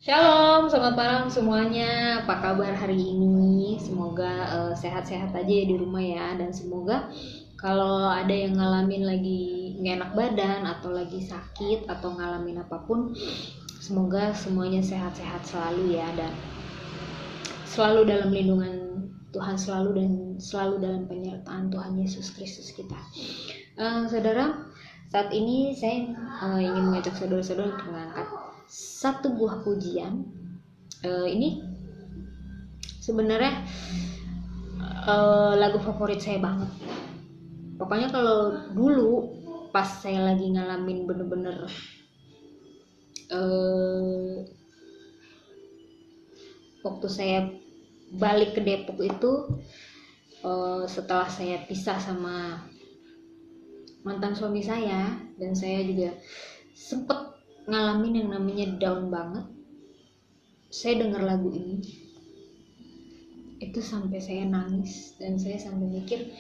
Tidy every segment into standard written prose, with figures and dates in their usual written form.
Shalom, selamat malam semuanya. Apa kabar hari ini? Semoga sehat-sehat aja ya di rumah ya. Dan semoga kalau ada yang ngalamin lagi nggak enak badan atau lagi sakit atau ngalamin apapun, semoga semuanya sehat-sehat selalu ya, dan selalu dalam lindungan Tuhan, selalu dan selalu dalam penyertaan Tuhan Yesus Kristus kita. Saudara, saat ini saya ingin mengajak saudara-saudara untuk mengangkat satu buah pujian. Ini sebenarnya lagu favorit saya banget. Pokoknya kalau dulu pas saya lagi ngalamin bener-bener waktu saya balik ke Depok itu, setelah saya pisah sama mantan suami saya, dan saya juga sempet ngalamin yang namanya down banget. Saya dengar lagu ini itu sampai saya nangis, dan saya sampai mikir,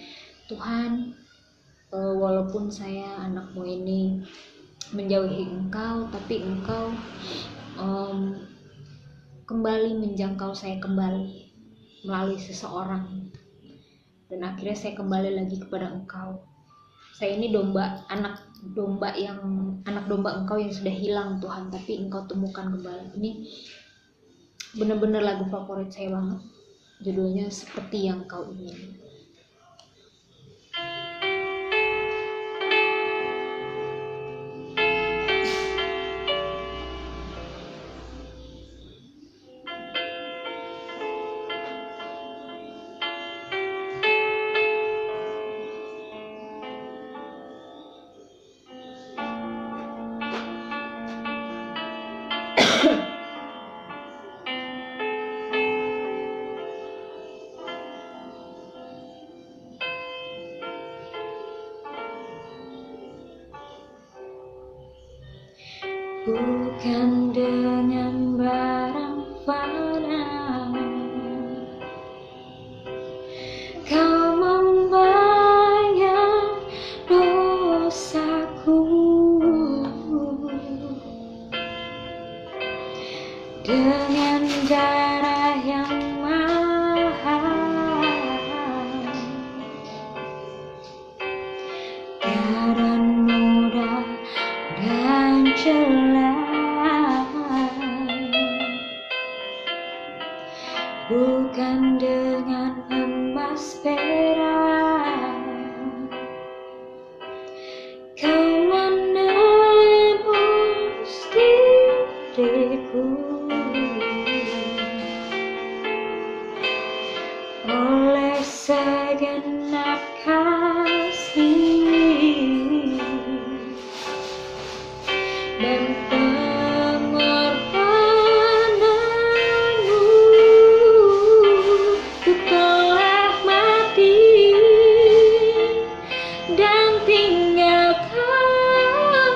Tuhan, walaupun saya anakmu ini menjauhi engkau, tapi engkau kembali menjangkau saya kembali melalui seseorang, dan akhirnya saya kembali lagi kepada engkau. Saya ini anak domba engkau yang sudah hilang Tuhan, tapi engkau temukan kembali. Ini benar-benar lagu favorit saya banget. Judulnya Seperti Yang Kau Ingin. Bukan dengan barang fana kau membayar dosaku, dengan darah yang mahal, dan mudah dan jelas. Bukan dengan emas perak kau menebus diriku, oleh segenap kasih dan pengorbananmu, ku telah mati dan tinggalkan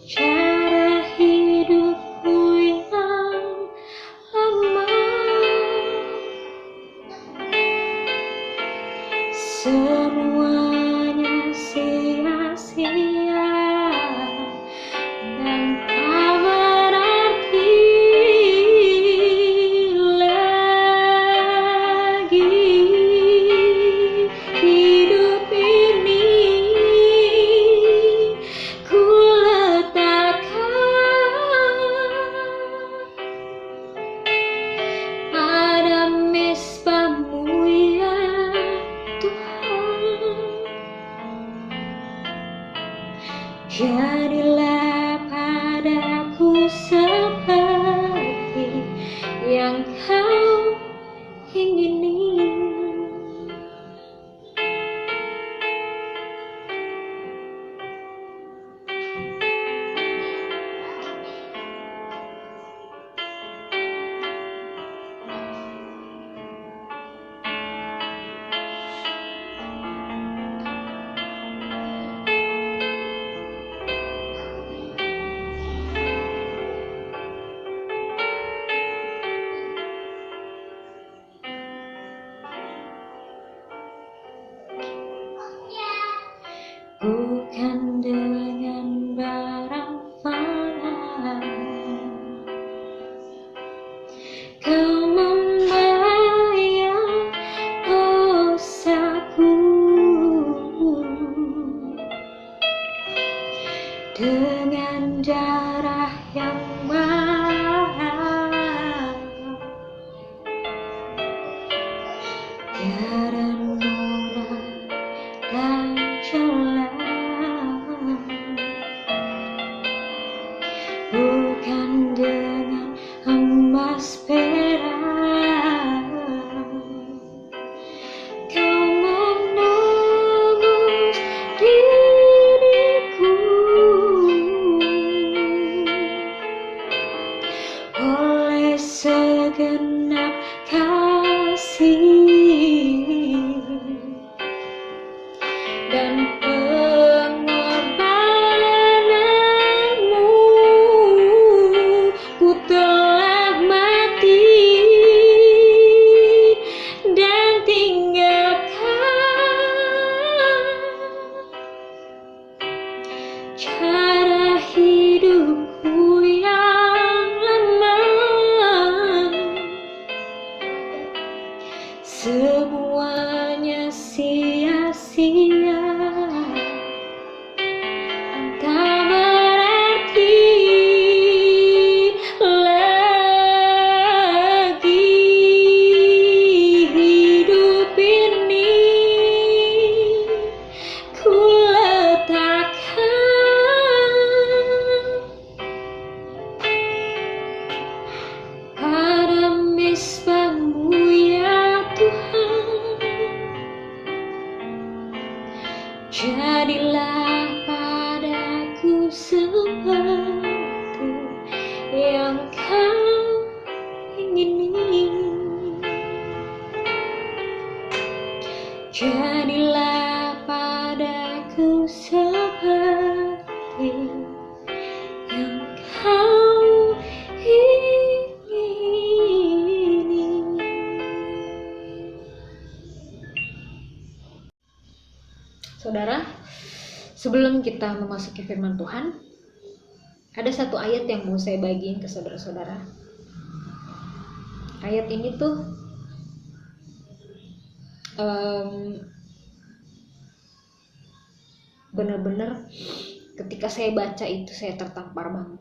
cara hidupku yang lama. Semuanya sia-sia dan tak berarti lagi. Hidup ini ku letakkan pada mezbamu ya Tuhan. Jadilah padaku seperti yang kau ingini. yang maha, tiada noda dan celah, bukan dengan emas perak kau menembus diriku, oleh segenap kasih dan pengorbananmu, ku telah mati dan tinggalkan cara hidupku yang lama. Semuanya sia-sia, tak berarti lagi hidup ini. Ku letakkan pada mezbah-Mu ya Tuhan. Jadilah padaku seperti yang Kau ingini. Jadilah padaku seperti yang Kau ingini. Saudara, sebelum kita memasuki firman Tuhan, ada satu ayat yang mau saya bagiin ke saudara-saudara. Ayat ini tuh benar-benar ketika saya baca itu saya tertampar banget.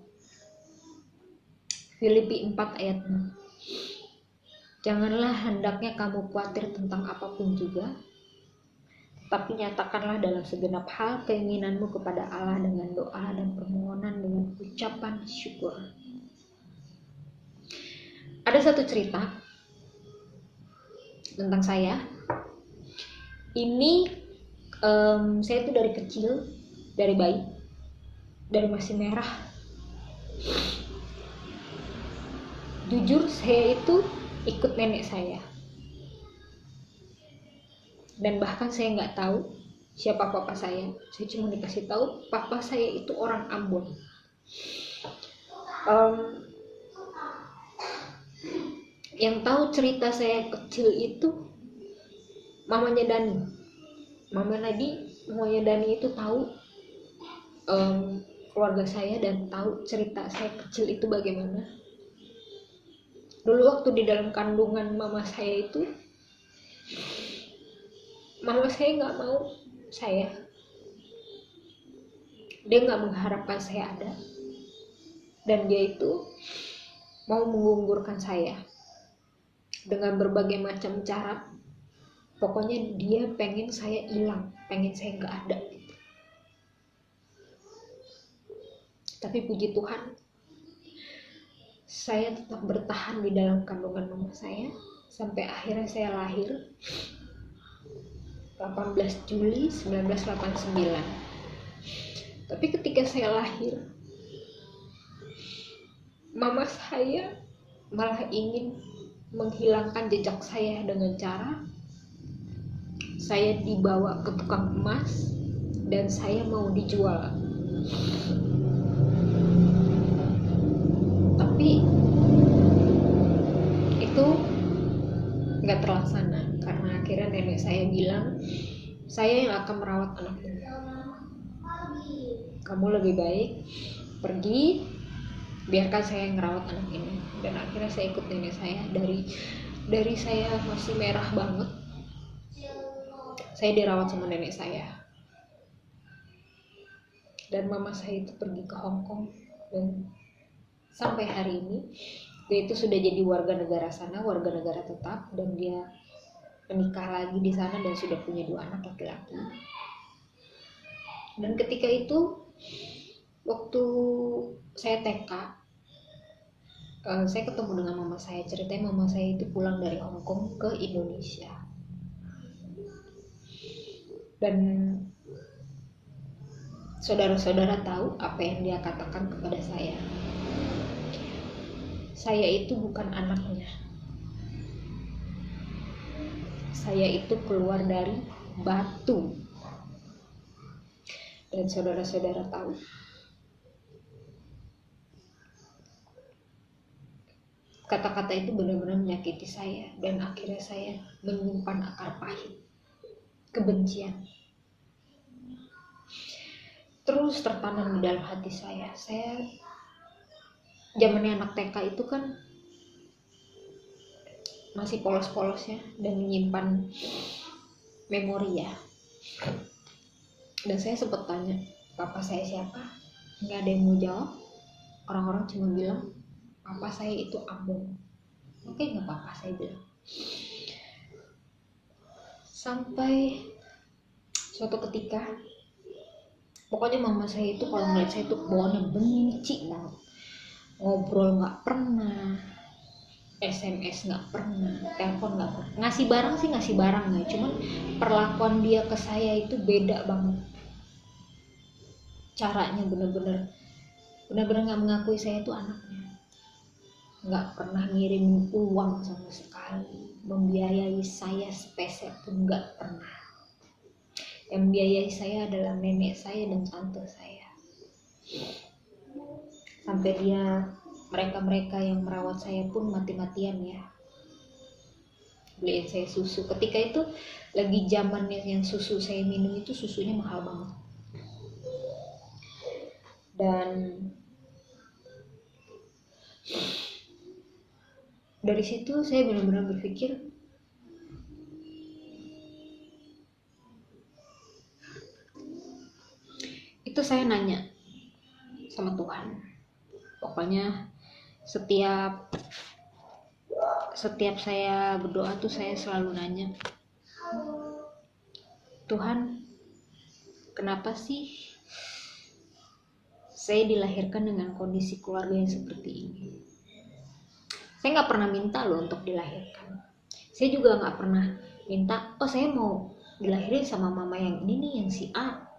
Filipi 4 ayat 6. Janganlah hendaknya kamu khawatir tentang apapun juga, tapi nyatakanlah dalam segenap hal keinginanmu kepada Allah dengan doa dan permohonan dengan ucapan syukur. Ada satu cerita tentang saya. Ini saya itu dari kecil, dari bayi, dari masih merah. Jujur saya itu ikut nenek saya. Dan bahkan saya nggak tahu siapa papa saya. Saya cuma dikasih tahu papa saya itu orang Ambon. Yang tahu cerita saya kecil itu mamanya Dani. Mamanya Dani itu tahu keluarga saya dan tahu cerita saya kecil itu bagaimana. Dulu waktu di dalam kandungan mama saya itu, mama saya nggak mau saya. Dia nggak mengharapkan saya ada. Dan dia itu mau menggugurkan saya dengan berbagai macam cara. Pokoknya dia pengen saya hilang, pengen saya nggak ada gitu. Tapi puji Tuhan, saya tetap bertahan di dalam kandungan mama saya sampai akhirnya saya lahir 18 Juli 1989. Tapi ketika saya lahir, mama saya malah ingin menghilangkan jejak saya dengan cara saya dibawa ke tukang emas dan saya mau dijual. Tapi itu nggak terlaksana karena akhirnya nenek saya bilang, saya yang akan merawat anak ini. Kamu lebih baik pergi, biarkan saya yang merawat anak ini. Dan akhirnya saya ikut nenek saya dari saya masih merah banget. Saya dirawat sama nenek saya. Dan mama saya itu pergi ke Hong Kong dan sampai hari ini dia itu sudah jadi warga negara sana, warga negara tetap, dan dia menikah lagi di sana dan sudah punya 2 anak laki-laki. Dan ketika itu waktu saya TK, saya ketemu dengan mama saya. Ceritanya mama saya itu pulang dari Hong Kong ke Indonesia, dan saudara-saudara tahu apa yang dia katakan kepada saya. Saya itu bukan anaknya. Saya itu keluar dari batu. Dan saudara-saudara tahu, kata-kata itu benar-benar menyakiti saya, dan akhirnya saya menyimpan akar pahit, kebencian. Terus tertanam di dalam hati saya. Zamannya anak TK itu kan masih polos-polos ya, dan menyimpan memori ya. Dan saya sempat tanya, papa saya siapa? Nggak ada yang mau jawab. Orang-orang cuma bilang, papa saya itu Ambon. Oke, nggak apa-apa, saya bilang. Sampai suatu ketika, pokoknya mama saya itu kalau ngeliat saya itu bawaannya benci banget. Ngobrol nggak pernah, SMS nggak pernah, telepon nggak pernah. Ngasih barang ya, cuman perlakuan dia ke saya itu beda banget. Caranya bener-bener nggak mengakui saya itu anaknya. Nggak pernah ngirim uang sama sekali, membiayai saya sepeser pun nggak pernah. Yang membiayai saya adalah nenek saya dan tante saya. Sampai mereka yang merawat saya pun mati-matian ya, beliin saya susu. Ketika itu lagi zamannya yang susu saya minum itu susunya mahal banget. Dan dari situ saya benar-benar berpikir, itu saya nanya sama Tuhan. Pokoknya setiap saya berdoa tuh saya selalu nanya, Tuhan, kenapa sih saya dilahirkan dengan kondisi keluarga yang seperti ini? Saya nggak pernah minta loh untuk dilahirkan. Saya juga nggak pernah minta, saya mau dilahirin sama mama yang ini nih, yang si A.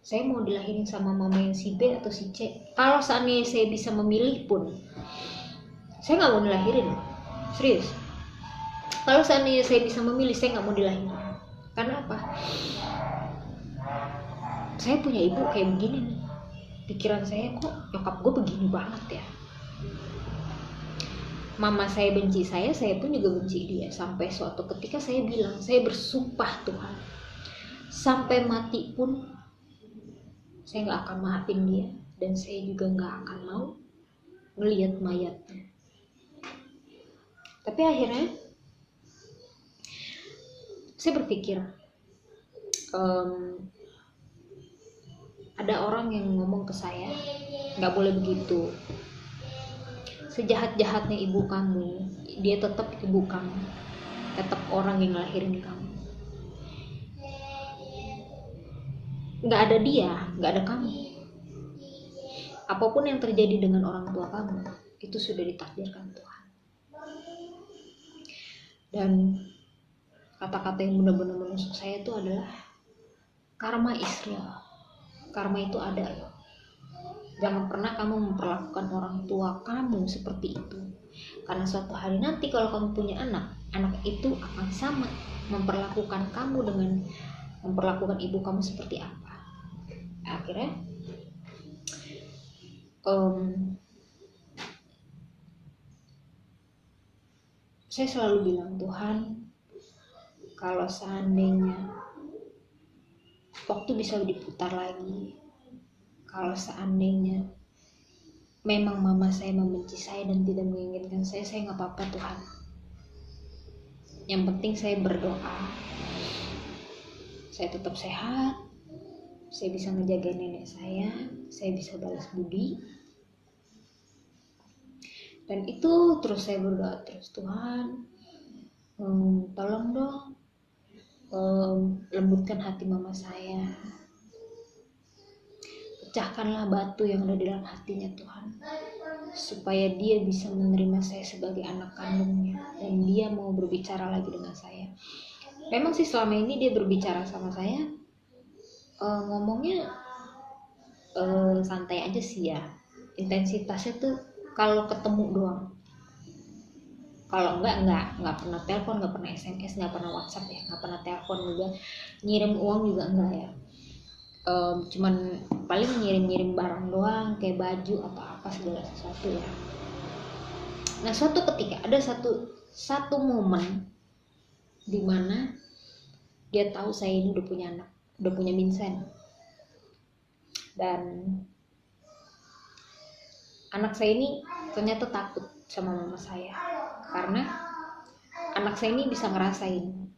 Saya mau dilahirin sama mama yang si B atau si C. Kalau seandainya saya bisa memilih pun, saya nggak mau dilahirin. Serius. Kalau seandainya saya bisa memilih, saya nggak mau dilahirin. Karena apa? Saya punya ibu kayak begini nih. Pikiran saya, kok nyokap gue begini banget ya. Mama saya benci saya pun juga benci dia. Sampai suatu ketika saya bilang, saya bersumpah Tuhan, sampai mati pun saya nggak akan maafin dia, dan saya juga nggak akan mau ngelihat mayatnya. Tapi akhirnya saya berpikir, ada orang yang ngomong ke saya, nggak boleh begitu. Sejahat-jahatnya ibu kamu, dia tetap ibu kamu, tetap orang yang ngelahirin kamu. Nggak ada dia, nggak ada kamu. Apapun yang terjadi dengan orang tua kamu, itu sudah ditakdirkan Tuhan. Dan kata-kata yang benar-benar menusuk saya itu adalah, karma is real. Karma itu ada loh. Jangan pernah kamu memperlakukan orang tua kamu seperti itu. Karena suatu hari nanti kalau kamu punya anak itu akan sama memperlakukan kamu dengan memperlakukan ibu kamu seperti apa. Akhirnya saya selalu bilang, Tuhan, kalau seandainya waktu bisa diputar lagi, kalau seandainya memang mama saya membenci saya dan tidak menginginkan saya nggak apa-apa Tuhan. Yang penting saya berdoa, saya tetap sehat, saya bisa ngejaga nenek saya bisa balas budi, Dan itu terus saya berdoa terus, Tuhan tolong dong lembutkan hati mama saya, pecahkanlah batu yang ada di dalam hatinya Tuhan, supaya dia bisa menerima saya sebagai anak kandungnya dan dia mau berbicara lagi dengan saya. Memang sih selama ini dia berbicara sama saya ngomongnya santai aja sih ya, intensitasnya tuh kalau ketemu doang. Kalau nggak pernah telepon, nggak pernah SMS, nggak pernah WhatsApp ya, nggak pernah telepon juga, ngirim uang juga enggak ya. Cuman paling ngirim barang doang kayak baju atau apa segala sesuatu ya. Nah suatu ketika ada satu momen dimana dia tahu saya ini udah punya anak, udah punya Vincent, dan anak saya ini ternyata takut sama mama saya karena anak saya ini bisa ngerasain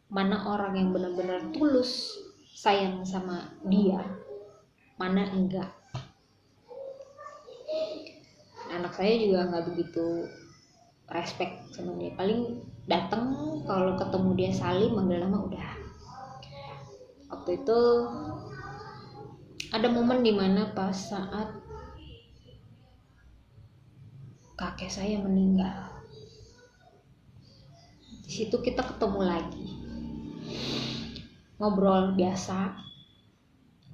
mana orang yang benar-benar tulus sayang sama dia, mana enggak. Anak saya juga nggak begitu respect sama dia, paling datang kalau ketemu dia salim manggil nama udah. Waktu itu ada momen dimana pas saat kakek saya meninggal, di situ kita ketemu lagi, ngobrol biasa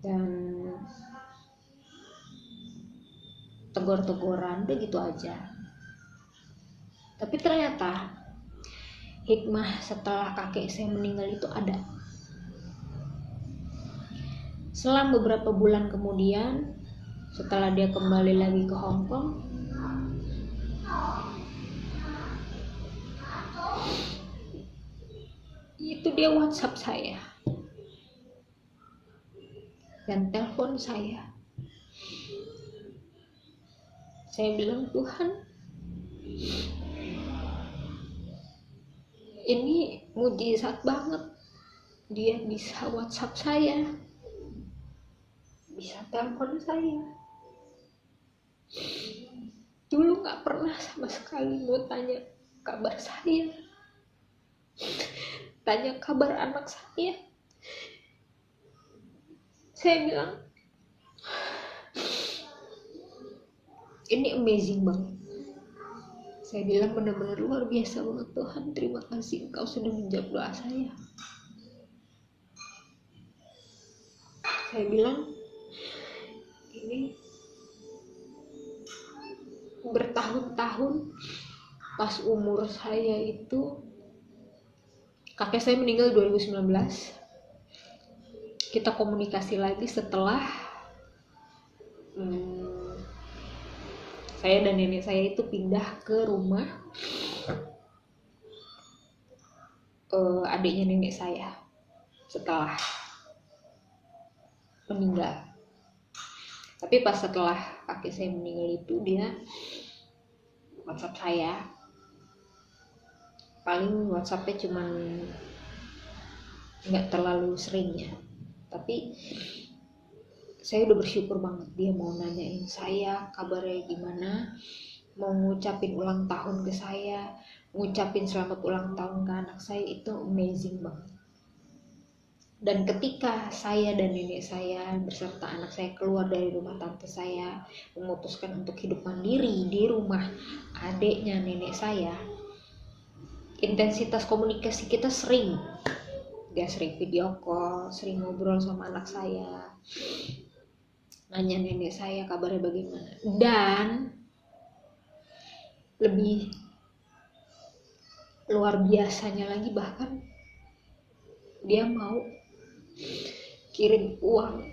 dan tegur-teguran udah gitu aja. Tapi ternyata hikmah setelah kakek saya meninggal itu ada. Selang beberapa bulan kemudian, setelah dia kembali lagi ke Hong Kong, itu dia WhatsApp saya dan telepon saya. Saya bilang, Tuhan, ini mujizat banget, dia bisa WhatsApp saya, bisa telepon saya. Dulu gak pernah sama sekali mau tanya kabar saya, tanya kabar anak saya. Saya bilang, ini amazing banget. Saya bilang benar-benar luar biasa banget Tuhan, terima kasih Engkau sudah menjawab doa saya. Saya bilang ini bertahun-tahun, pas umur saya itu, kakek saya meninggal 2019, kita komunikasi lagi setelah saya dan nenek saya itu pindah ke rumah adiknya nenek saya setelah meninggal. Tapi pas setelah kakek saya meninggal itu dia WhatsApp saya, paling WhatsAppnya cuman nggak terlalu sering ya, tapi saya udah bersyukur banget dia mau nanyain saya kabarnya gimana, mau ngucapin ulang tahun ke saya, ngucapin selamat ulang tahun ke anak saya. Itu amazing banget. Dan ketika saya dan nenek saya beserta anak saya keluar dari rumah tante saya, memutuskan untuk hidup mandiri di rumah adiknya nenek saya, intensitas komunikasi kita sering. Dia sering video call, sering ngobrol sama anak saya, nanya nenek saya kabarnya bagaimana. Dan lebih luar biasanya lagi, bahkan dia mau kirim uang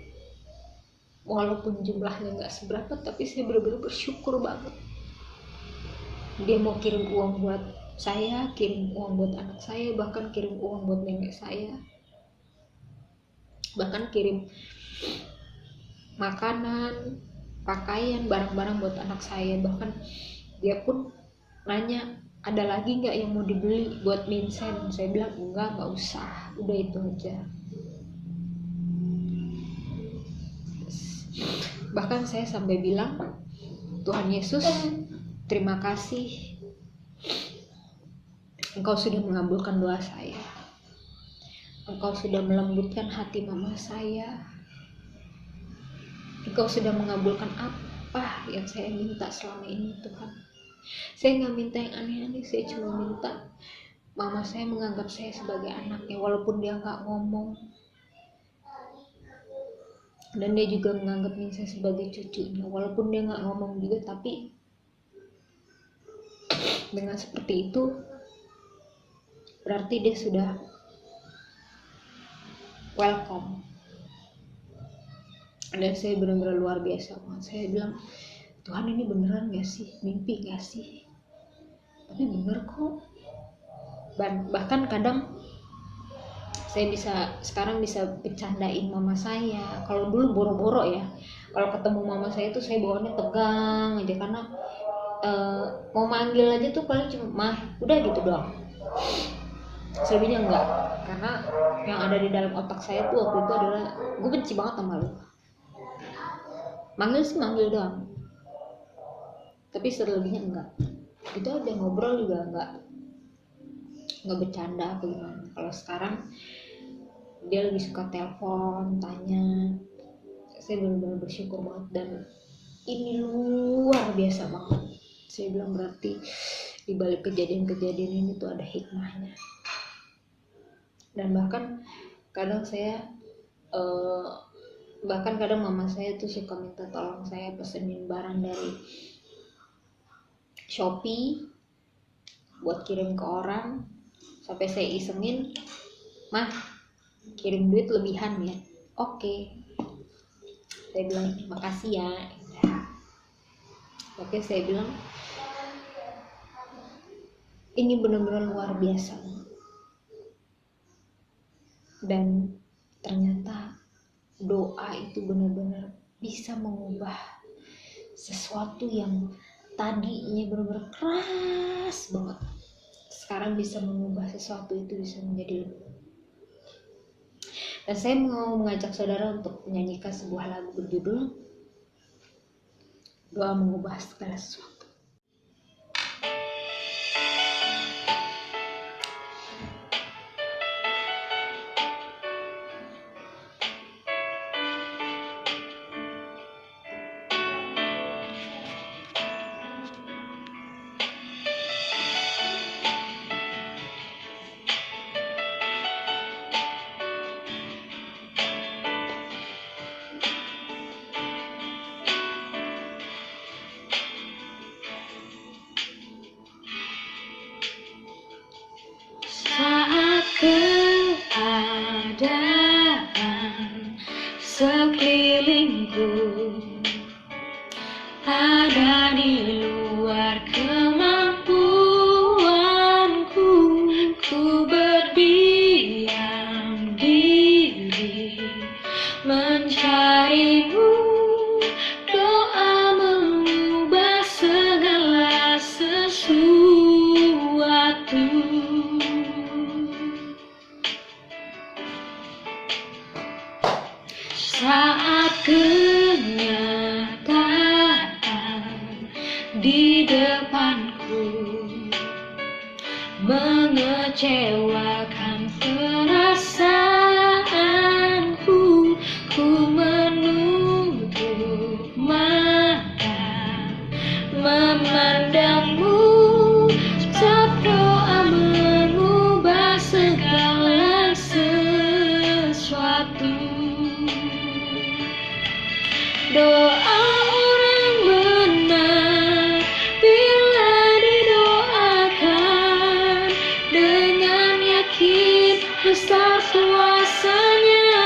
walaupun jumlahnya nggak seberapa, tapi saya benar-benar bersyukur banget. Dia mau kirim uang buat saya, kirim uang buat anak saya, bahkan kirim uang buat nenek saya, bahkan kirim makanan, pakaian, barang-barang buat anak saya. Bahkan dia pun nanya ada lagi nggak yang mau dibeli buat Vincent. Saya bilang enggak usah, udah itu aja. Bahkan saya sampai bilang, Tuhan Yesus terima kasih Engkau sudah mengabulkan doa saya. Engkau sudah melembutkan hati mama saya. Engkau sudah mengabulkan apa yang saya minta selama ini, Tuhan. Saya nggak minta yang aneh-aneh, saya cuma minta mama saya menganggap saya sebagai anaknya, walaupun dia nggak ngomong. Dan dia juga menganggap saya sebagai cucunya, walaupun dia nggak ngomong juga. Tapi dengan seperti itu, berarti dia sudah welcome. Dan saya benar-benar luar biasa banget. Saya bilang, Tuhan ini beneran gak sih? Mimpi gak sih? Tapi bener kok. Bahkan kadang saya sekarang bisa bercandain mama saya. Kalau dulu boro-boro ya, kalau ketemu mama saya tuh saya bawaannya tegang aja, karena mau manggil aja tuh paling cuma mah, udah gitu doang. Selebihnya enggak, karena yang ada di dalam otak saya tuh waktu itu adalah gue benci banget sama lu. Manggil sih manggil doang, tapi selebihnya enggak. Itu aja, ngobrol juga enggak bercanda apa gimana. Kalau sekarang dia lebih suka telepon, tanya. Saya benar-benar bersyukur banget, dan ini luar biasa banget. Saya bilang berarti di balik kejadian-kejadian ini tuh ada hikmahnya. Dan bahkan kadang kadang mama saya tuh suka minta tolong saya pesenin barang dari Shopee buat kirim ke orang. Sampai saya isengin, mah kirim duit lebihan ya. Oke. Saya bilang makasih ya. Oke, saya bilang ini benar-benar luar biasa. Dan ternyata doa itu benar-benar bisa mengubah sesuatu yang tadinya benar-benar keras banget, sekarang bisa mengubah sesuatu itu bisa menjadi lebih. Dan saya mau mengajak saudara untuk menyanyikan sebuah lagu berjudul Doa Mengubah Segala Sesuatu. Keadaan sekelilingku ada di luar kemampuanku. Ku berdiam diri mencarimu. Doa mengubah segala sesuatu. Saat kenyataan di depanku mengecewakan perasaanku, ku menutup mata memandangmu. Saat doa mengubah segala sesuatu. Doa orang benar bila didoakan dengan yakin besar kuasanya.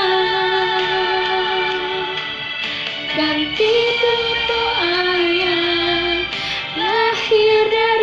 Ganti doa yang lahir dari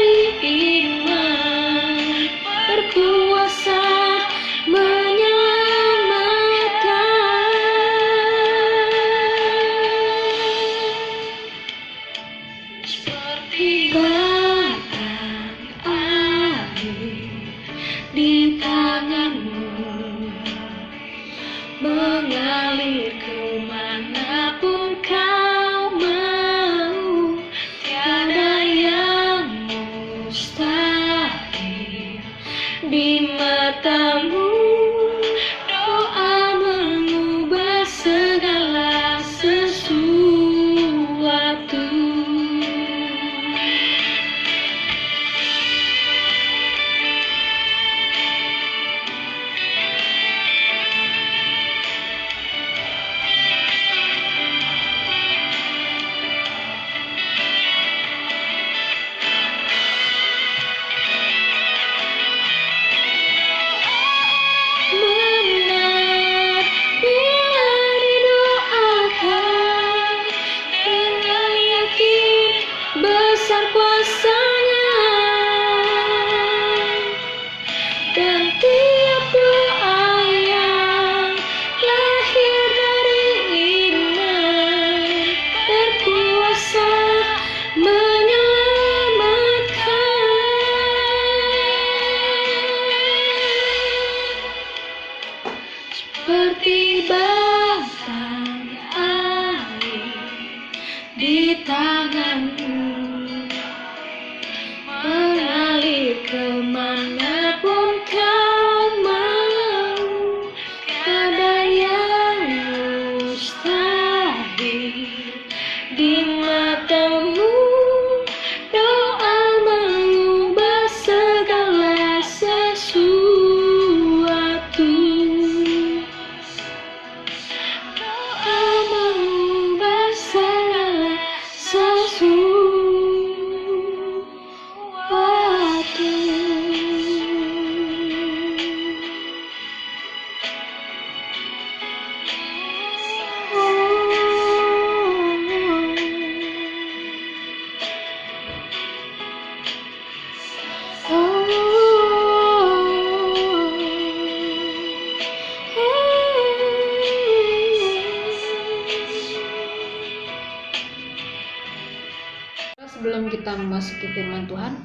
memasuki firman Tuhan,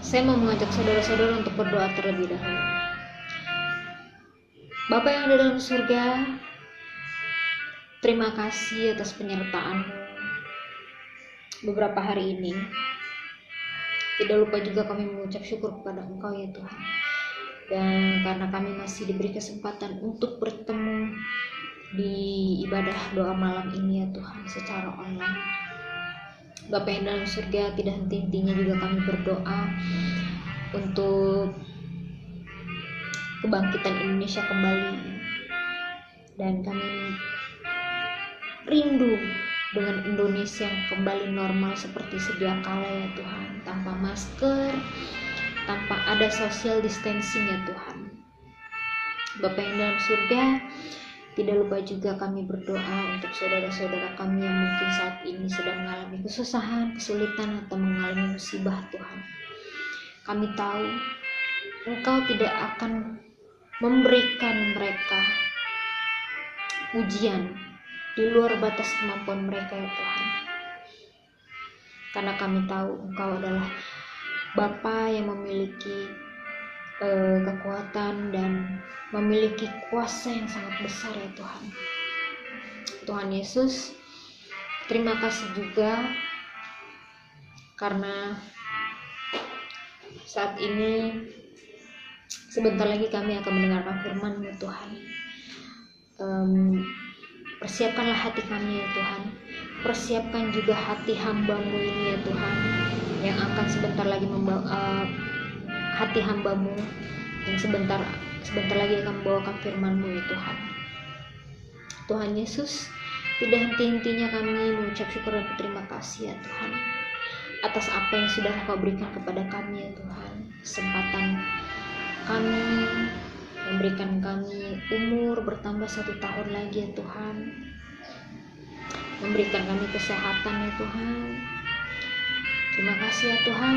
saya mau mengajak saudara-saudara untuk berdoa terlebih dahulu. Bapa yang ada dalam surga, terima kasih atas penyertaan-Mu beberapa hari ini. Tidak lupa juga kami mengucap syukur kepada Engkau ya Tuhan. Dan karena kami masih diberi kesempatan untuk bertemu di ibadah doa malam ini ya Tuhan secara online. Bapa yang dalam surga, tidak henti-hentinya juga kami berdoa untuk kebangkitan Indonesia kembali. Dan kami rindu dengan Indonesia yang kembali normal seperti sedia kala ya Tuhan, tanpa masker, tanpa ada social distancing ya Tuhan. Bapa yang dalam surga, tidak lupa juga kami berdoa untuk saudara-saudara kami yang mungkin saat ini sedang mengalami kesusahan, kesulitan, atau mengalami musibah Tuhan. Kami tahu Engkau tidak akan memberikan mereka ujian di luar batas kemampuan mereka ya Tuhan. Karena kami tahu Engkau adalah Bapa yang memiliki kekuatan dan memiliki kuasa yang sangat besar ya Tuhan. Tuhan Yesus, terima kasih juga karena saat ini sebentar lagi kami akan mendengarkan firman-Mu Tuhan. Persiapkanlah hati kami ya Tuhan. Persiapkan juga hati hamba-Mu ini ya Tuhan, yang akan sebentar lagi hati hamba-Mu yang sebentar lagi akan membawakan firman-Mu ya Tuhan. Tuhan Yesus, tidak henti-hentinya kami mengucap syukur dan berterima kasih ya Tuhan atas apa yang sudah Kau berikan kepada kami ya Tuhan. Kesempatan kami, memberikan kami umur bertambah 1 tahun lagi ya Tuhan, memberikan kami kesehatan ya Tuhan. Terima kasih ya Tuhan.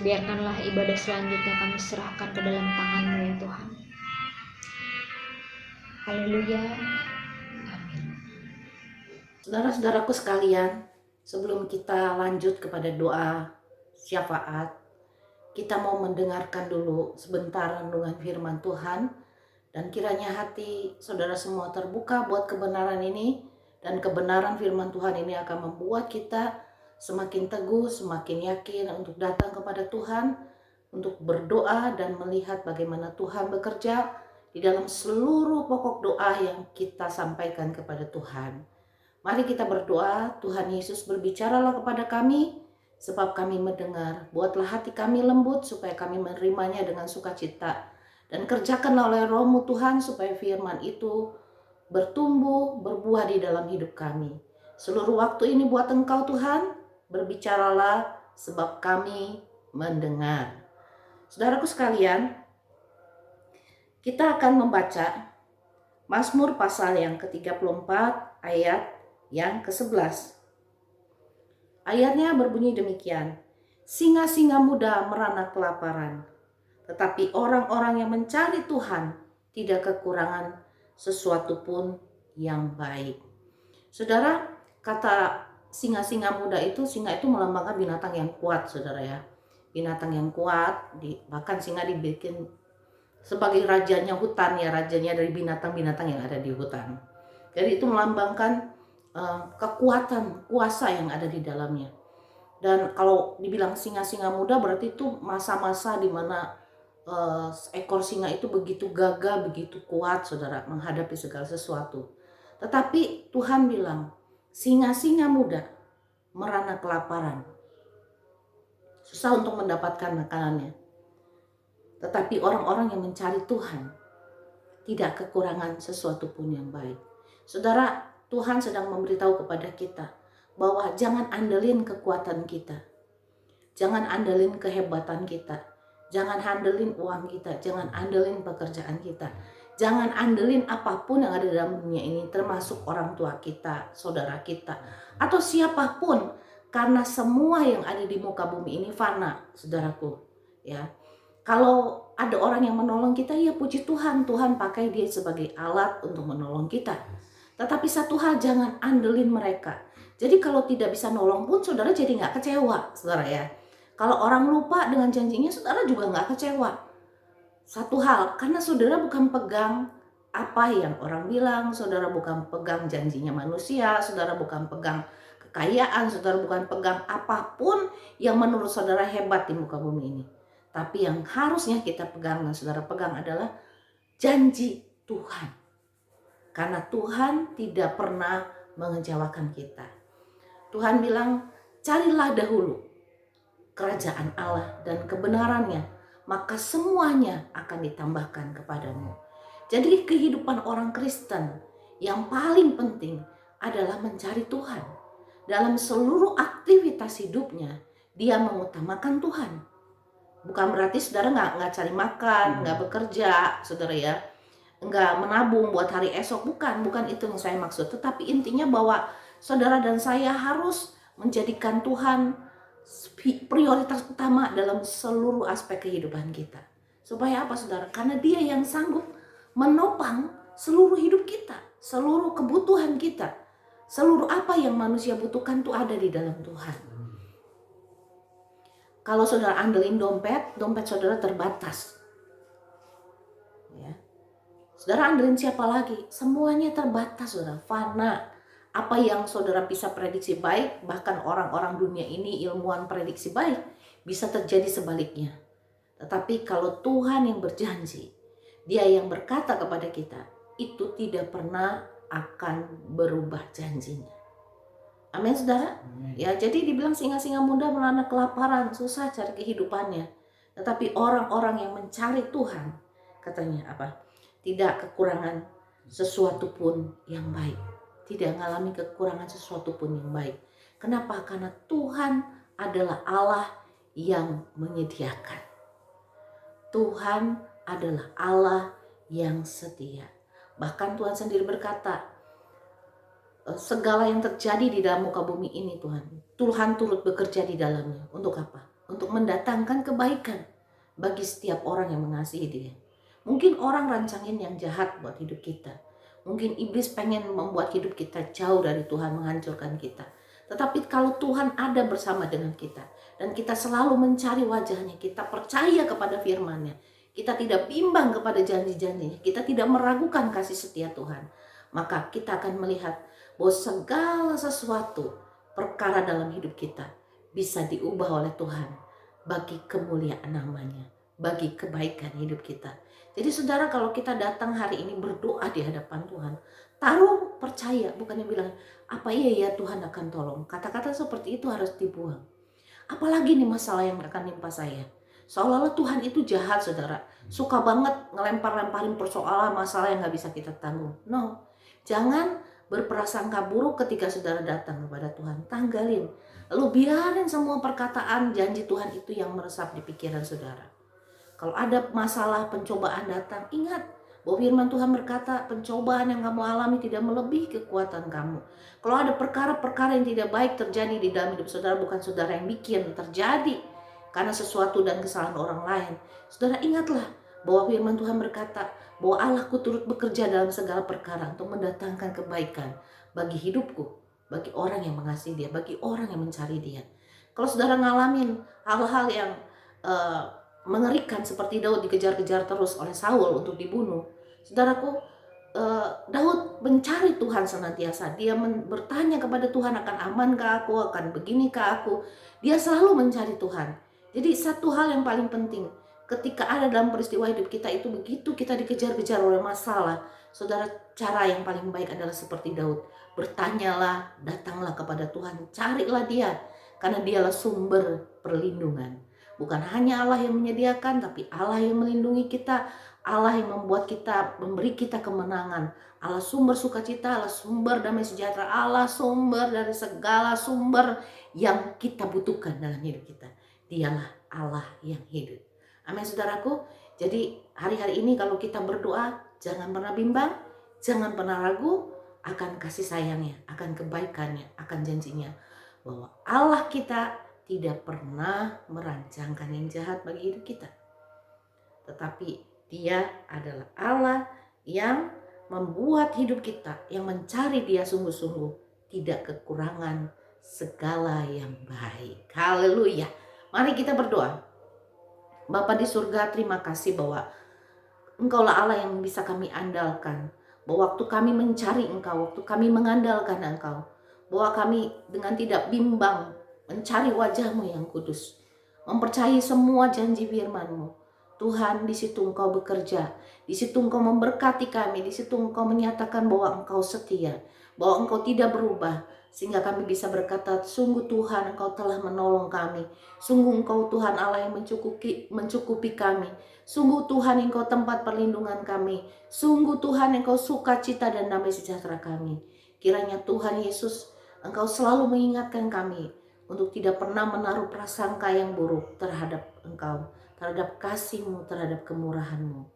Biarkanlah ibadah selanjutnya kami serahkan ke dalam tangan-Mu ya Tuhan. Haleluya. Amin. Saudara-saudaraku sekalian, sebelum kita lanjut kepada doa syafaat, kita mau mendengarkan dulu sebentar renungan firman Tuhan, dan kiranya hati saudara semua terbuka buat kebenaran ini, dan kebenaran firman Tuhan ini akan membuat kita semakin teguh, semakin yakin untuk datang kepada Tuhan, untuk berdoa dan melihat bagaimana Tuhan bekerja di dalam seluruh pokok doa yang kita sampaikan kepada Tuhan. Mari kita berdoa. Tuhan Yesus, berbicaralah kepada kami, sebab kami mendengar. Buatlah hati kami lembut supaya kami menerimanya dengan sukacita. Dan kerjakanlah oleh Roh-Mu Tuhan supaya firman itu bertumbuh, berbuah di dalam hidup kami. Seluruh waktu ini buat Engkau Tuhan, berbicaralah sebab kami mendengar. Saudaraku sekalian, kita akan membaca Mazmur pasal yang ke-34 ayat yang ke-11. Ayatnya berbunyi demikian. Singa-singa muda merana kelaparan, tetapi orang-orang yang mencari Tuhan tidak kekurangan sesuatu pun yang baik. Saudara, kata singa-singa muda itu, singa itu melambangkan binatang yang kuat, saudara ya. Binatang yang kuat, bahkan singa dibikin sebagai rajanya hutan ya, rajanya dari binatang-binatang yang ada di hutan. Jadi itu melambangkan kekuatan, kuasa yang ada di dalamnya. Dan kalau dibilang singa-singa muda berarti itu masa-masa di mana ekor singa itu begitu gagah, begitu kuat, saudara, menghadapi segala sesuatu. Tetapi Tuhan bilang, singa-singa muda merana kelaparan, susah untuk mendapatkan makanannya. Tetapi orang-orang yang mencari Tuhan tidak kekurangan sesuatu pun yang baik. Saudara, Tuhan sedang memberitahu kepada kita bahwa jangan andelin kekuatan kita, jangan andelin kehebatan kita, jangan andelin uang kita, jangan andelin pekerjaan kita, jangan andelin apapun yang ada dalam dunia ini, termasuk orang tua kita, saudara kita, atau siapapun, karena semua yang ada di muka bumi ini fana, saudaraku. Ya, kalau ada orang yang menolong kita, ya puji Tuhan, Tuhan pakai dia sebagai alat untuk menolong kita. Tetapi satu hal, jangan andelin mereka, Jadi kalau tidak bisa nolong pun saudara jadi nggak kecewa, saudara ya. Kalau orang lupa dengan janjinya, saudara juga nggak kecewa. Satu hal, karena saudara bukan pegang apa yang orang bilang, saudara bukan pegang janjinya manusia, saudara bukan pegang kekayaan, saudara bukan pegang apapun yang menurut saudara hebat di muka bumi ini. Tapi yang harusnya kita pegang dan saudara pegang adalah janji Tuhan. Karena Tuhan tidak pernah mengecewakan kita. Tuhan bilang, carilah dahulu kerajaan Allah dan kebenarannya, maka semuanya akan ditambahkan kepadamu. Jadi kehidupan orang Kristen yang paling penting adalah mencari Tuhan. Dalam seluruh aktivitas hidupnya, dia mengutamakan Tuhan. Bukan berarti saudara nggak cari makan, nggak bekerja, saudara ya, nggak menabung buat hari esok, bukan itu yang saya maksud. Tetapi intinya bahwa saudara dan saya harus menjadikan Tuhan prioritas utama dalam seluruh aspek kehidupan kita. Supaya apa saudara? Karena dia yang sanggup menopang seluruh hidup kita, seluruh kebutuhan kita. Seluruh apa yang manusia butuhkan itu ada di dalam Tuhan. Kalau saudara andelin dompet saudara terbatas. Ya. Saudara andelin siapa lagi? Semuanya terbatas, saudara, fana. Apa yang saudara bisa prediksi baik, bahkan orang-orang dunia ini ilmuwan prediksi baik, bisa terjadi sebaliknya. Tetapi kalau Tuhan yang berjanji, dia yang berkata kepada kita, itu tidak pernah akan berubah janjinya. Amin, saudara? Ya, jadi dibilang singa-singa muda melana kelaparan, susah cari kehidupannya. Tetapi orang-orang yang mencari Tuhan, katanya apa? Tidak kekurangan sesuatu pun yang baik. Tidak mengalami kekurangan sesuatu pun yang baik. Kenapa? Karena Tuhan adalah Allah yang menyediakan. Tuhan adalah Allah yang setia. Bahkan Tuhan sendiri berkata, segala yang terjadi di dalam muka bumi ini Tuhan turut bekerja di dalamnya. Untuk apa? Untuk mendatangkan kebaikan bagi setiap orang yang mengasihi Dia. Mungkin orang rancangin yang jahat buat hidup kita. Mungkin iblis pengen membuat hidup kita jauh dari Tuhan, menghancurkan kita. Tetapi kalau Tuhan ada bersama dengan kita, dan kita selalu mencari wajahnya, kita percaya kepada firman-Nya, kita tidak bimbang kepada janji-janjinya, kita tidak meragukan kasih setia Tuhan, maka kita akan melihat bahwa segala sesuatu perkara dalam hidup kita bisa diubah oleh Tuhan bagi kemuliaan namanya, bagi kebaikan hidup kita. Jadi saudara, kalau kita datang hari ini berdoa di hadapan Tuhan, taruh percaya, bukannya bilang, apa iya ya Tuhan akan tolong. Kata-kata seperti itu harus dibuang. Apalagi nih masalah yang akan nimpa saya. Seolah-olah Tuhan itu jahat, saudara. Suka banget ngelempar-lemparin persoalan, masalah yang gak bisa kita tanggung. No, jangan berprasangka buruk ketika saudara datang kepada Tuhan. Tanggalin. Lalu biarin semua perkataan janji Tuhan itu yang meresap di pikiran saudara. Kalau ada masalah pencobaan datang, ingat bahwa firman Tuhan berkata, pencobaan yang kamu alami tidak melebihi kekuatan kamu. Kalau ada perkara-perkara yang tidak baik terjadi di dalam hidup saudara, bukan saudara yang bikin, terjadi karena sesuatu dan kesalahan orang lain. Saudara ingatlah bahwa firman Tuhan berkata bahwa Allahku turut bekerja dalam segala perkara untuk mendatangkan kebaikan bagi hidupku, bagi orang yang mengasihi Dia, bagi orang yang mencari Dia. Kalau saudara ngalamin hal-hal yang mengerikan seperti Daud dikejar-kejar terus oleh Saul untuk dibunuh, saudaraku, Daud mencari Tuhan senantiasa. Dia bertanya kepada Tuhan, akan amankah aku, akan beginikah aku. Dia selalu mencari Tuhan. Jadi satu hal yang paling penting ketika ada dalam peristiwa hidup kita itu, begitu kita dikejar-kejar oleh masalah, saudara, cara yang paling baik adalah seperti Daud. Bertanyalah, datanglah kepada Tuhan, carilah Dia, karena Dialah sumber perlindungan. Bukan hanya Allah yang menyediakan, tapi Allah yang melindungi kita, Allah yang membuat kita, memberi kita kemenangan. Allah sumber sukacita, Allah sumber damai sejahtera, Allah sumber dari segala sumber yang kita butuhkan dalam hidup kita. Dialah Allah yang hidup. Amin, saudaraku. Jadi hari-hari ini kalau kita berdoa, jangan pernah bimbang, jangan pernah ragu akan kasih sayangnya, akan kebaikannya, akan janjinya. Bahwa Allah kita tidak pernah merancangkan yang jahat bagi hidup kita. Tetapi Dia adalah Allah yang membuat hidup kita, yang mencari Dia sungguh-sungguh, tidak kekurangan segala yang baik. Haleluya. Mari kita berdoa. Bapa di surga, terima kasih bahwa Engkaulah Allah yang bisa kami andalkan. Bahwa waktu kami mencari Engkau, waktu kami mengandalkan Engkau, bahwa kami dengan tidak bimbang mencari wajah-Mu yang kudus, mempercayai semua janji firman-Mu. Tuhan, di situ Engkau bekerja, di situ Engkau memberkati kami, di situ Engkau menyatakan bahwa Engkau setia, bahwa Engkau tidak berubah, sehingga kami bisa berkata, sungguh Tuhan Engkau telah menolong kami, sungguh Engkau Tuhan Allah yang mencukupi kami, sungguh Tuhan Engkau tempat perlindungan kami, sungguh Tuhan Engkau sukacita dan damai sejahtera kami. Kiranya Tuhan Yesus Engkau selalu mengingatkan kami untuk tidak pernah menaruh prasangka yang buruk terhadap Engkau, terhadap kasih-Mu, terhadap kemurahan-Mu.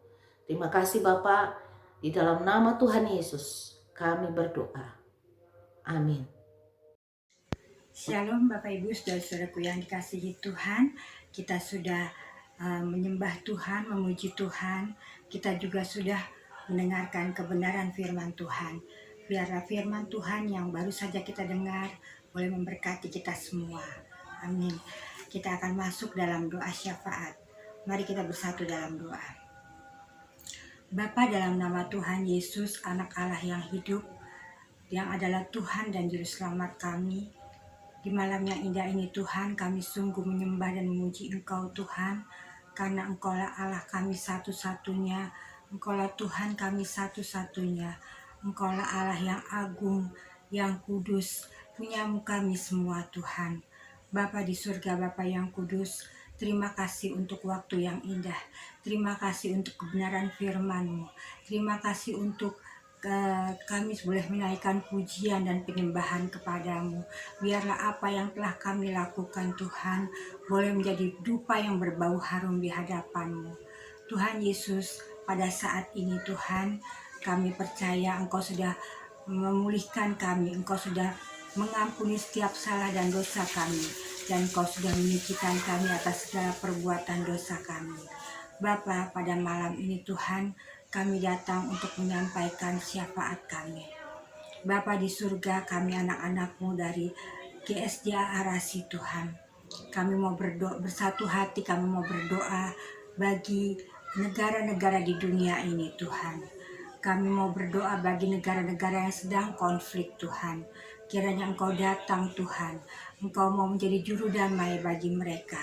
Terima kasih Bapa, di dalam nama Tuhan Yesus kami berdoa. Amin. Shalom Bapak Ibu Saudara-saudaraku yang dikasihi Tuhan. Kita sudah menyembah Tuhan, memuji Tuhan. Kita juga sudah mendengarkan kebenaran firman Tuhan. Biarlah firman Tuhan yang baru saja kita dengar boleh memberkati kita semua. Amin. Kita akan masuk dalam doa syafaat. Mari kita bersatu dalam doa. Bapa, dalam nama Tuhan Yesus, anak Allah yang hidup, yang adalah Tuhan dan Juru Selamat kami, di malam yang indah ini Tuhan, kami sungguh menyembah dan memuji Engkau Tuhan, karena Engkaulah Allah kami satu-satunya, Engkaulah Tuhan kami satu-satunya, Engkaulah Allah yang agung, yang kudus, punyamu kami semua Tuhan. Bapa di surga, Bapa yang kudus, terima kasih untuk waktu yang indah, terima kasih untuk kebenaran firman-Mu, terima kasih untuk kami boleh menaikkan pujian dan penyembahan kepadamu. Biarlah apa yang telah kami lakukan Tuhan boleh menjadi dupa yang berbau harum di hadapan-Mu. Tuhan Yesus, pada saat ini Tuhan, kami percaya Engkau sudah memulihkan kami, Engkau sudah mengampuni setiap salah dan dosa kami, dan Engkau sudah menyucikan kami atas segala perbuatan dosa kami. Bapa, pada malam ini Tuhan, kami datang untuk menyampaikan syafaat kami. Bapa di surga, kami anak-anak-Mu dari GSDA Arasi Tuhan. Kami mau berdoa, bersatu hati kami mau berdoa bagi negara-negara di dunia ini Tuhan. Kami mau berdoa bagi negara-negara yang sedang konflik Tuhan. Kiranya Engkau datang Tuhan. Engkau mau menjadi juru damai bagi mereka,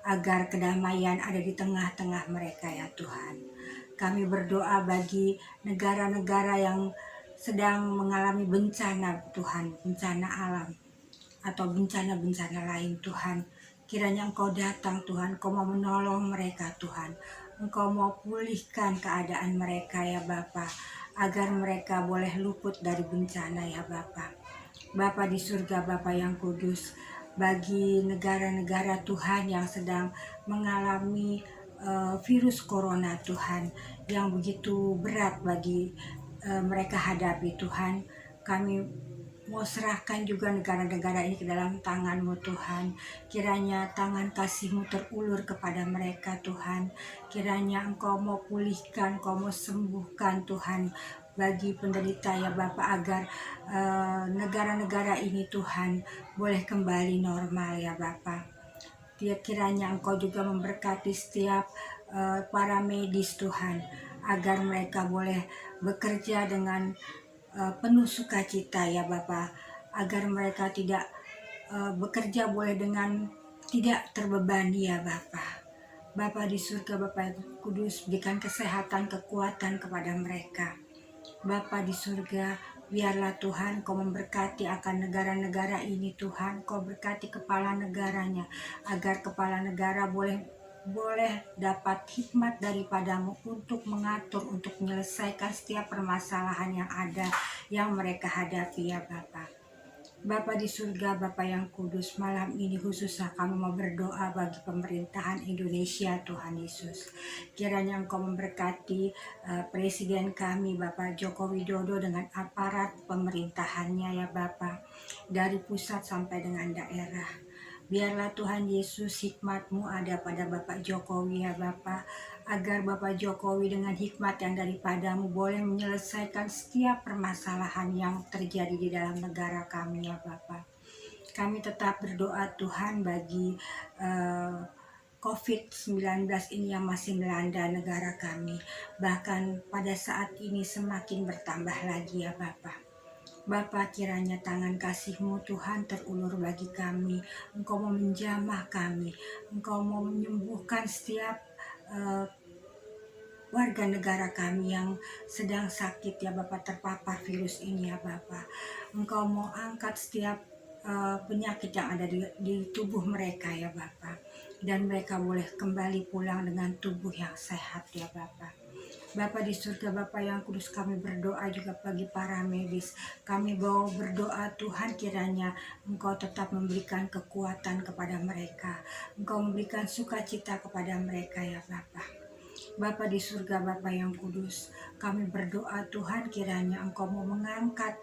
agar kedamaian ada di tengah-tengah mereka ya Tuhan. Kami berdoa bagi negara-negara yang sedang mengalami bencana Tuhan, bencana alam atau bencana-bencana lain Tuhan. Kiranya Engkau datang Tuhan, Engkau mau menolong mereka Tuhan. Engkau mau pulihkan keadaan mereka ya Bapa, agar mereka boleh luput dari bencana ya Bapa. Bapa di surga, Bapa yang kudus, bagi negara-negara Tuhan yang sedang mengalami virus corona Tuhan, yang begitu berat bagi mereka hadapi Tuhan, kami mau serahkan juga negara-negara ini ke dalam tangan-Mu Tuhan. Kiranya tangan kasih-Mu terulur kepada mereka Tuhan. Kiranya Engkau mau pulihkan, Engkau mau sembuhkan Tuhan bagi penderita ya Bapa, agar negara-negara ini Tuhan boleh kembali normal ya Bapa. Kiranya Engkau juga memberkati setiap para medis Tuhan, agar mereka boleh bekerja dengan penuh sukacita ya Bapa, agar mereka tidak bekerja boleh dengan tidak terbebani ya Bapa. Bapa di surga, Bapa yang kudus, berikan kesehatan, kekuatan kepada mereka. Bapa di surga, biarlah Tuhan Kau memberkati akan negara-negara ini Tuhan. Kau berkati kepala negaranya, agar kepala negara boleh dapat hikmat daripada-Mu untuk mengatur, untuk menyelesaikan setiap permasalahan yang ada, yang mereka hadapi ya Bapa. Bapa di surga, Bapa yang kudus, malam ini khususnya kami mau berdoa bagi pemerintahan Indonesia Tuhan Yesus. Kiranya Engkau memberkati Presiden kami Bapak Joko Widodo dengan aparat pemerintahannya ya Bapa, dari pusat sampai dengan daerah. Biarlah Tuhan Yesus hikmat-Mu ada pada Bapak Jokowi ya Bapak, agar Bapak Jokowi dengan hikmat yang daripada-Mu boleh menyelesaikan setiap permasalahan yang terjadi di dalam negara kami ya Bapak. Kami tetap berdoa Tuhan bagi COVID-19 ini yang masih melanda negara kami. Bahkan pada saat ini semakin bertambah lagi ya Bapak. Bapa, kiranya tangan kasih-Mu Tuhan terulur bagi kami. Engkau mau menjamah kami. Engkau mau menyembuhkan setiap eh, warga negara kami yang sedang sakit ya Bapak, terpapar virus ini ya Bapak. Engkau mau angkat setiap penyakit yang ada di tubuh mereka ya Bapak. Dan mereka boleh kembali pulang dengan tubuh yang sehat ya Bapak. Bapa di surga, Bapa yang kudus, kami berdoa juga bagi para medis. Kami mau berdoa Tuhan, kiranya Engkau tetap memberikan kekuatan kepada mereka. Engkau memberikan sukacita kepada mereka ya Bapa. Bapa di surga, Bapa yang kudus, kami berdoa Tuhan, kiranya Engkau mau mengangkat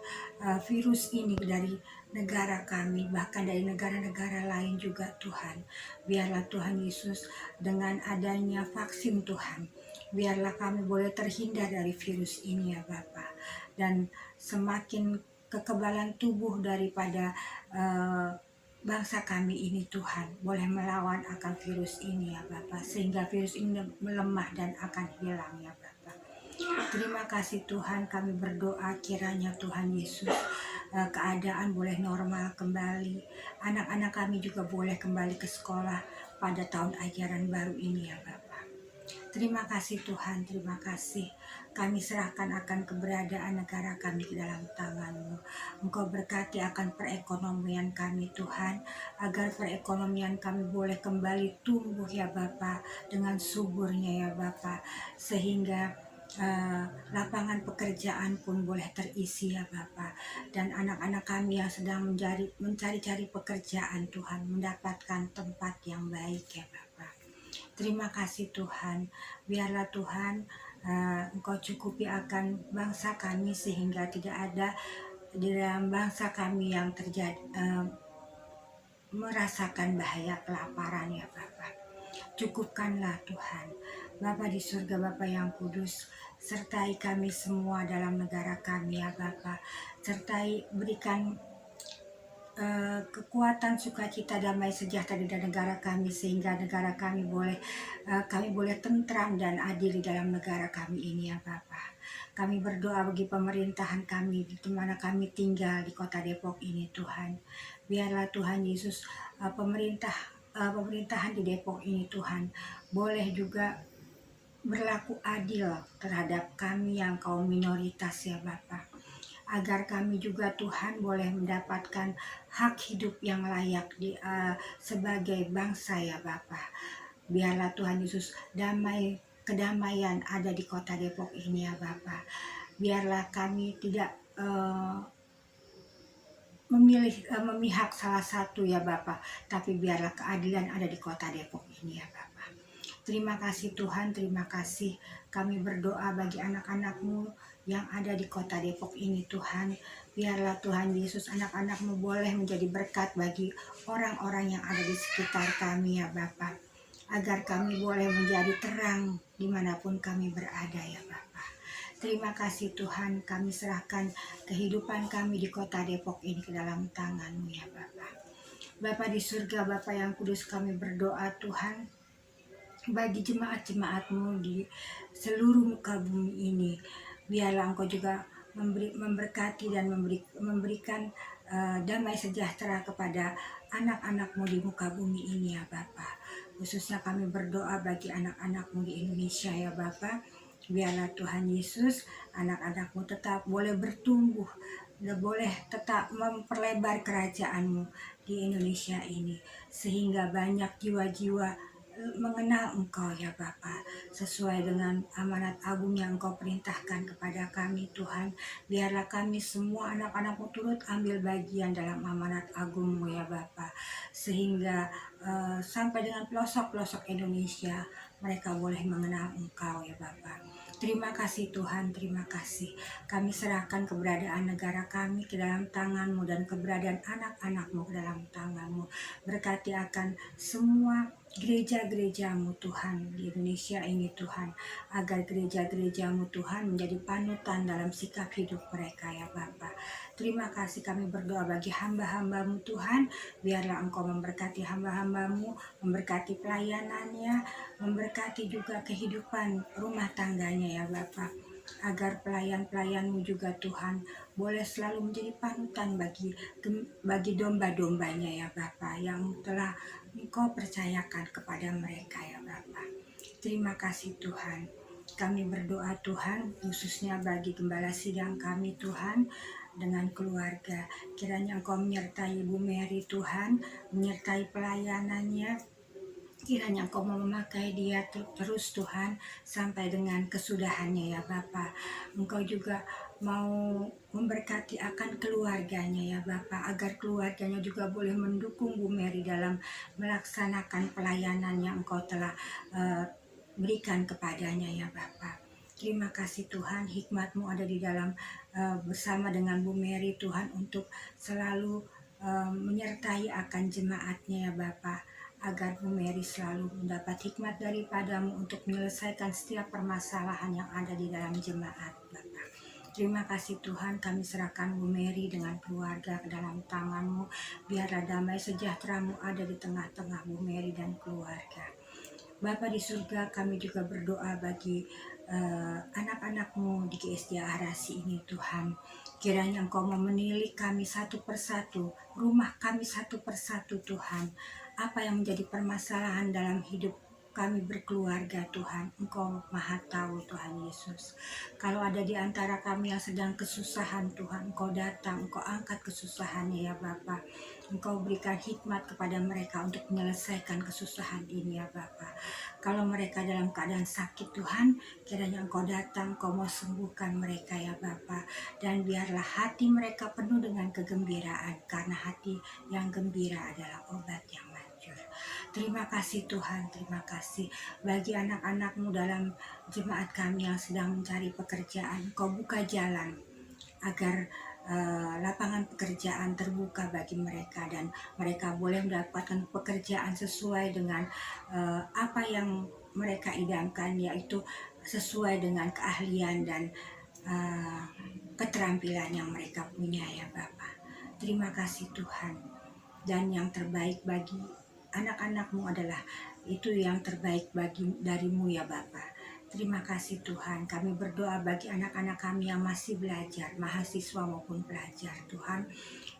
virus ini dari negara kami, bahkan dari negara-negara lain juga Tuhan. Biarlah Tuhan Yesus dengan adanya vaksin Tuhan, biarlah kami boleh terhindar dari virus ini ya Bapa. Dan semakin kekebalan tubuh daripada bangsa kami ini Tuhan boleh melawan akan virus ini ya Bapak, sehingga virus ini melemah dan akan hilang ya Bapak. Terima kasih Tuhan, kami berdoa kiranya Tuhan Yesus keadaan boleh normal kembali, anak-anak kami juga boleh kembali ke sekolah pada tahun ajaran baru ini ya Bapak. Terima kasih Tuhan, terima kasih. Kami serahkan akan keberadaan negara kami ke dalam tangan-Mu. Engkau berkati akan perekonomian kami Tuhan, agar perekonomian kami boleh kembali tumbuh ya Bapa, dengan suburnya ya Bapa, sehingga lapangan pekerjaan pun boleh terisi ya Bapa. Dan anak-anak kami yang sedang mencari-cari pekerjaan Tuhan, mendapatkan tempat yang baik ya Bapa. Terima kasih Tuhan, biarlah Tuhan Engkau cukupi akan bangsa kami, sehingga tidak ada di dalam bangsa kami yang terjadi merasakan bahaya kelaparan ya Bapak. Cukupkanlah Tuhan. Bapa di surga, Bapa yang kudus, sertai kami semua dalam negara kami ya Bapak. Sertai berikan kekuatan, sukacita, damai sejahtera di negara kami, sehingga negara kami boleh tentram dan adil di dalam negara kami ini ya Bapa. Kami berdoa bagi pemerintahan kami di mana kami tinggal di kota Depok ini Tuhan. Biarlah Tuhan Yesus pemerintahan di Depok ini Tuhan boleh juga berlaku adil terhadap kami yang kaum minoritas ya Bapak, agar kami juga Tuhan boleh mendapatkan hak hidup yang layak sebagai bangsa ya Bapa. Biarlah Tuhan Yesus kedamaian ada di kota Depok ini ya Bapa. Biarlah kami tidak memihak salah satu ya Bapa, tapi biarlah keadilan ada di kota Depok ini ya Bapa. Terima kasih Tuhan, terima kasih. Kami berdoa bagi anak-anak-Mu yang ada di kota Depok ini Tuhan. Biarlah Tuhan Yesus anak-anak-Mu boleh menjadi berkat bagi orang-orang yang ada di sekitar kami ya Bapa. Agar kami boleh menjadi terang dimanapun kami berada ya Bapa. Terima kasih Tuhan, kami serahkan kehidupan kami di kota Depok ini ke dalam tangan-Mu ya Bapa. Bapa di surga, Bapa yang kudus, kami berdoa Tuhan bagi jemaat-jemaat-Mu di seluruh muka bumi ini. Biarlah Engkau juga memberkati dan memberikan damai sejahtera kepada anak-anak-Mu di muka bumi ini ya Bapa. Khususnya kami berdoa bagi anak-anak-Mu di Indonesia ya Bapa. Biarlah Tuhan Yesus anak-anak-Mu tetap boleh bertumbuh dan boleh tetap memperlebar kerajaan-Mu di Indonesia ini, sehingga banyak jiwa-jiwa mengenal Engkau ya Bapa, sesuai dengan amanat agung yang Engkau perintahkan kepada kami Tuhan. Biarlah kami semua anak-anak-Mu turut ambil bagian dalam amanat agung-Mu ya Bapa, sehingga sampai dengan pelosok-pelosok Indonesia mereka boleh mengenal Engkau ya Bapa. Terima kasih Tuhan, terima kasih. Kami serahkan keberadaan negara kami ke dalam tangan-Mu dan keberadaan anak-anak-Mu ke dalam tangan-Mu. Berkati akan semua gereja-gereja-Mu Tuhan di Indonesia ini Tuhan. Agar gereja-gereja-Mu Tuhan menjadi panutan dalam sikap hidup mereka ya Bapa. Terima kasih kami berdoa bagi hamba-hamba-Mu Tuhan. Biarlah Engkau memberkati hamba-hamba-Mu, memberkati pelayanannya, memberkati juga kehidupan rumah tangganya ya Bapak, agar pelayan-pelayan-Mu juga Tuhan boleh selalu menjadi panutan bagi domba-dombanya ya Bapak, yang telah Engkau percayakan kepada mereka ya Bapak. Terima kasih Tuhan. Kami berdoa Tuhan khususnya bagi gembala sidang kami Tuhan dengan keluarga. Kiranya Engkau menyertai Ibu Mary Tuhan, menyertai pelayanannya. Kiranya Engkau mau memakai dia terus Tuhan sampai dengan kesudahannya ya Bapa. Engkau juga mau memberkati akan keluarganya ya Bapa, agar keluarganya juga boleh mendukung Bu Mary dalam melaksanakan pelayanan yang Engkau telah berikan kepadanya ya Bapa. Terima kasih Tuhan, hikmat-Mu ada di dalam bersama dengan Bu Mary Tuhan untuk selalu menyertai akan jemaatnya ya Bapa, agar Bu Mary selalu mendapat hikmat daripada-Mu untuk menyelesaikan setiap permasalahan yang ada di dalam jemaat Bapa. Terima kasih Tuhan, kami serahkan Bu Mary dengan keluarga ke dalam tangan-Mu. Biarlah damai sejahtera-Mu ada di tengah-tengah Bu Mary dan keluarga. Bapa di surga, kami juga berdoa bagi anak-anak-Mu di GSD Arasi ini Tuhan. Kiranya Engkau mau menilik kami satu persatu, rumah kami satu persatu Tuhan. Apa yang menjadi permasalahan dalam hidup kami berkeluarga Tuhan, Engkau maha tahu Tuhan Yesus. Kalau ada di antara kami yang sedang kesusahan Tuhan, Engkau datang, Engkau angkat kesusahannya ya Bapa. Engkau berikan hikmat kepada mereka untuk menyelesaikan kesusahan ini ya Bapa. Kalau mereka dalam keadaan sakit Tuhan, kiranya Engkau datang, Engkau mau sembuhkan mereka ya Bapa. Dan biarlah hati mereka penuh dengan kegembiraan, karena hati yang gembira adalah obat yang manjur. Terima kasih Tuhan, terima kasih bagi anak-anak-Mu dalam jemaat kami yang sedang mencari pekerjaan. Engkau buka jalan agar lapangan pekerjaan terbuka bagi mereka dan mereka boleh mendapatkan pekerjaan sesuai dengan apa yang mereka idamkan, yaitu sesuai dengan keahlian dan keterampilan yang mereka punya ya Bapak. Terima kasih Tuhan, dan yang terbaik bagi anak-anak-Mu adalah itu yang terbaik darimu ya Bapak. Terima kasih Tuhan, kami berdoa bagi anak-anak kami yang masih belajar, mahasiswa maupun pelajar Tuhan.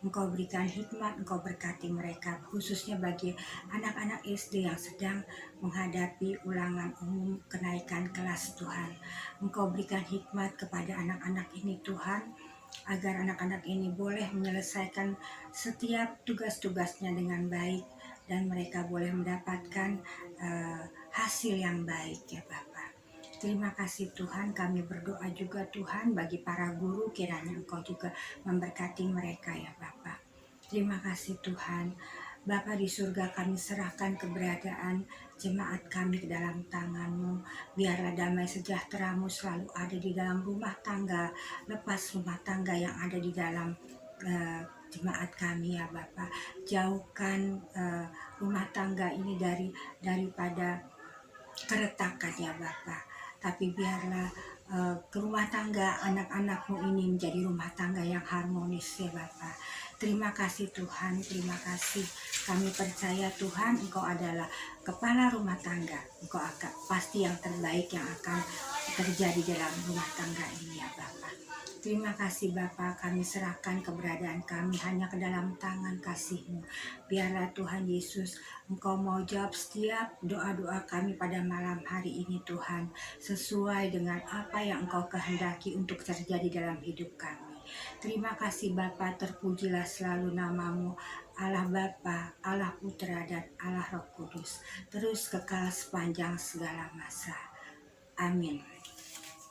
Engkau berikan hikmat, Engkau berkati mereka, khususnya bagi anak-anak SD yang sedang menghadapi ulangan umum kenaikan kelas Tuhan. Engkau berikan hikmat kepada anak-anak ini Tuhan, agar anak-anak ini boleh menyelesaikan setiap tugas-tugasnya dengan baik dan mereka boleh mendapatkan hasil yang baik ya Bapak. Terima kasih Tuhan, kami berdoa juga Tuhan bagi para guru, kiranya Engkau juga memberkati mereka ya Bapak. Terima kasih Tuhan. Bapa di surga, kami serahkan keberadaan jemaat kami ke dalam tangan-Mu. Biarlah damai sejahtera-Mu selalu ada di dalam rumah tangga, lepas rumah tangga yang ada di dalam jemaat kami ya Bapak. Jauhkan rumah tangga ini daripada keretakan ya Bapak. Tapi biarlah ke rumah tangga anak-anak-Mu ini menjadi rumah tangga yang harmonis ya Bapak. Terima kasih Tuhan, terima kasih. Kami percaya Tuhan, Engkau adalah kepala rumah tangga. Engkau akan pasti yang terbaik yang akan terjadi dalam rumah tangga ini ya Bapak. Terima kasih Bapa, kami serahkan keberadaan kami hanya ke dalam tangan kasih-Mu. Biarlah Tuhan Yesus, Engkau mau jawab setiap doa-doa kami pada malam hari ini Tuhan, sesuai dengan apa yang Engkau kehendaki untuk terjadi dalam hidup kami. Terima kasih Bapa, terpujilah selalu nama-Mu, Allah Bapa, Allah Putra, dan Allah Roh Kudus, terus kekal sepanjang segala masa. Amin.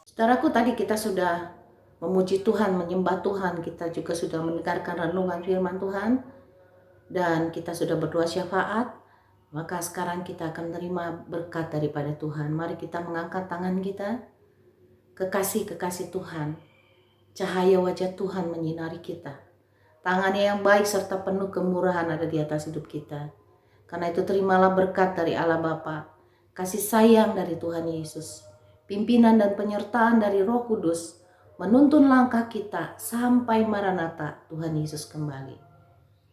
Saudaraku, tadi kita sudah memuji Tuhan, menyembah Tuhan, kita juga sudah mendengarkan renungan firman Tuhan, dan kita sudah berdoa syafaat. Maka sekarang kita akan menerima berkat daripada Tuhan. Mari kita mengangkat tangan kita, kekasih-kekasih Tuhan, cahaya wajah Tuhan menyinari kita. Tangannya yang baik serta penuh kemurahan ada di atas hidup kita. Karena itu terimalah berkat dari Allah Bapa, kasih sayang dari Tuhan Yesus, pimpinan dan penyertaan dari Roh Kudus, menuntun langkah kita sampai Maranatha Tuhan Yesus kembali.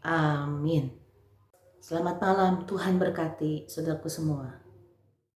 Amin. Selamat malam, Tuhan berkati saudaraku semua.